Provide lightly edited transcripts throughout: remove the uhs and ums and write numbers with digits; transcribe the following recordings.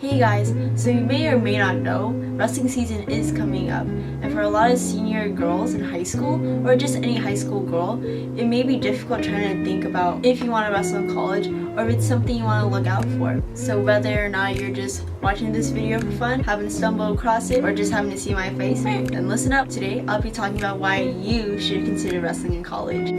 Hey guys, so you may or may not know, wrestling season is coming up, and for a lot of senior girls in high school, or just any high school girl, it may be difficult trying to think about if you want to wrestle in college, or if it's something you want to look out for. So whether or not you're just watching this video for fun, happen to stumble across it, or just happen to see my face, then listen up. Today, I'll be talking about why you should consider wrestling in college.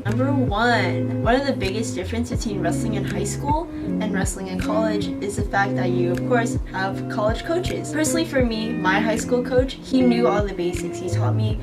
Number one of the biggest difference between wrestling in high school and wrestling in college is the fact that you, of course, have college coaches. Personally for me, my high school coach, he knew all the basics. He taught me,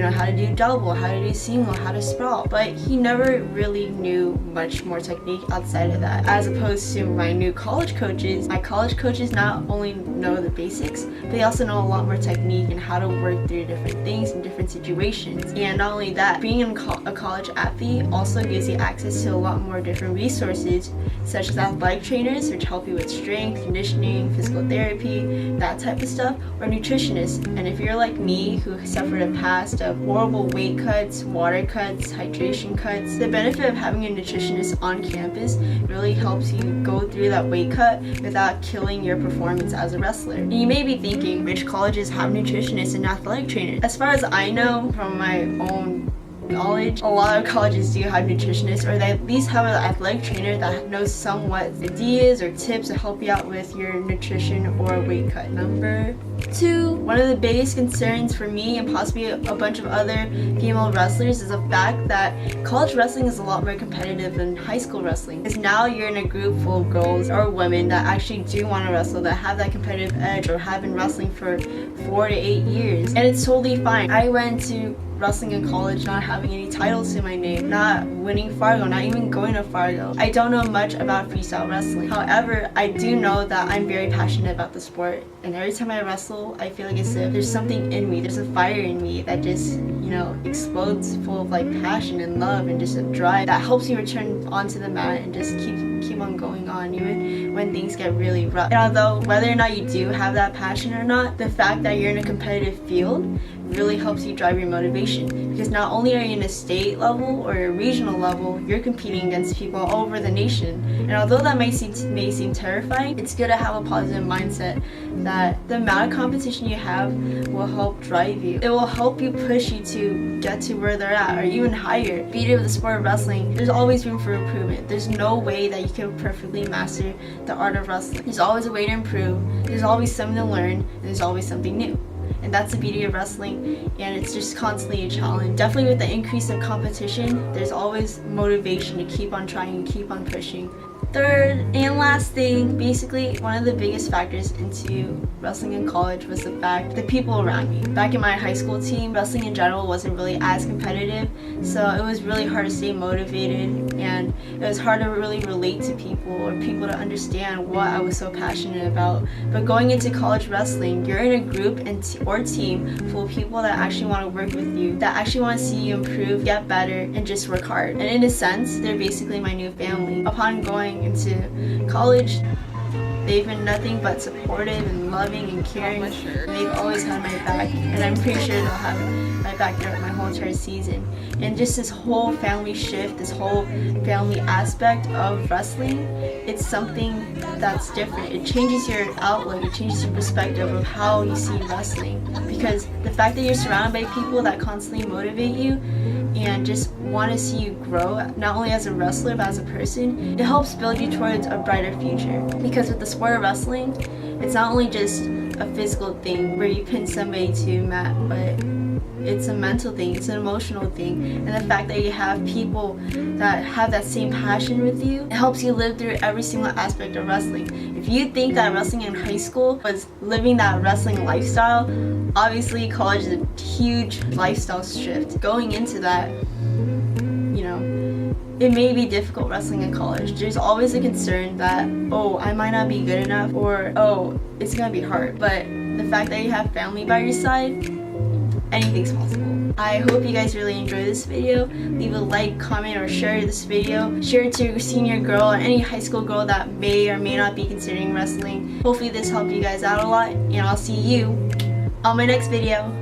how to do double, how to do single, how to sprawl, but he never really knew much more technique outside of that. As opposed to my new college coaches, my college coaches not only know the basics, but they also know a lot more technique and how to work through different things in different situations. And not only that, being a college athlete also gives you access to a lot more different resources, such as athletic trainers, which help you with strength, conditioning, physical therapy, that type of stuff, or nutritionists. And if you're like me, who suffered a past of horrible weight cuts, water cuts, hydration cuts, the benefit of having a nutritionist on campus really helps you go through that weight cut without killing your performance as a wrestler. And you may be thinking, which colleges have nutritionists and athletic trainers? As far as I know from my own knowledge, a lot of colleges do have nutritionists, or they at least have an athletic trainer that knows somewhat ideas or tips to help you out with your nutrition or weight cut. Number two, one of the biggest concerns for me and possibly a bunch of other female wrestlers is the fact that college wrestling is a lot more competitive than high school wrestling. Because now you're in a group full of girls or women that actually do want to wrestle, that have that competitive edge, or have been wrestling for 4 to 8 years. And it's totally fine. I went to wrestling in college not having any titles to my name, not winning Fargo, not even going to Fargo. I don't know much about freestyle wrestling. However, I do know that I'm very passionate about the sport, and every time I wrestle, I feel like as if there's something in me, there's a fire in me that just, explodes full of passion and love and just a drive that helps me return onto the mat and just keep on going on even when things get really rough. And although whether or not you do have that passion or not, the fact that you're in a competitive field really helps you drive your motivation, because not only are you in a state level or a regional level, you're competing against people all over the nation. And although that may seem terrifying, it's good to have a positive mindset that the amount of competition you have will help drive you. It will help you push you to get to where they're at, or even higher. The beauty of the sport of wrestling, there's always room for improvement. There's no way that you can perfectly master the art of wrestling. There's always a way to improve, there's always something to learn, and there's always something new. And that's the beauty of wrestling, and it's just constantly a challenge. Definitely with the increase of competition, there's always motivation to keep on trying and keep on pushing. Third and last thing, basically one of the biggest factors into wrestling in college was the fact the people around me. Back in my high school team, wrestling in general wasn't really as competitive, so it was really hard to stay motivated, and it was hard to really relate to people or people to understand what I was so passionate about. But going into college wrestling, you're in a group or team full of people that actually want to work with you, that actually want to see you improve, get better, and just work hard. And in a sense, they're basically my new family. Upon going into college, they've been nothing but supportive and loving and caring, and they've always had my back, and I'm pretty sure they'll have my back throughout my whole entire season. And just this whole family shift, this whole family aspect of wrestling, it's something that's different. It changes your outlook, it changes your perspective of how you see wrestling, because the fact that you're surrounded by people that constantly motivate you and just want to see you grow, not only as a wrestler but as a person, it helps build you towards a brighter future. Because with the sport of wrestling, it's not only just a physical thing where you pin somebody to a mat, but it's a mental thing, it's an emotional thing. And the fact that you have people that have that same passion with you, it helps you live through every single aspect of wrestling. If you think that wrestling in high school was living that wrestling lifestyle, obviously college is a huge lifestyle shift. Going into that, it may be difficult wrestling in college. There's always a concern that, oh, I might not be good enough, or, oh, it's gonna be hard. But the fact that you have family by your side, anything's possible. I hope you guys really enjoyed this video. Leave a like, comment, or share this video. Share it to your senior girl or any high school girl that may or may not be considering wrestling. Hopefully this helped you guys out a lot, and I'll see you on my next video.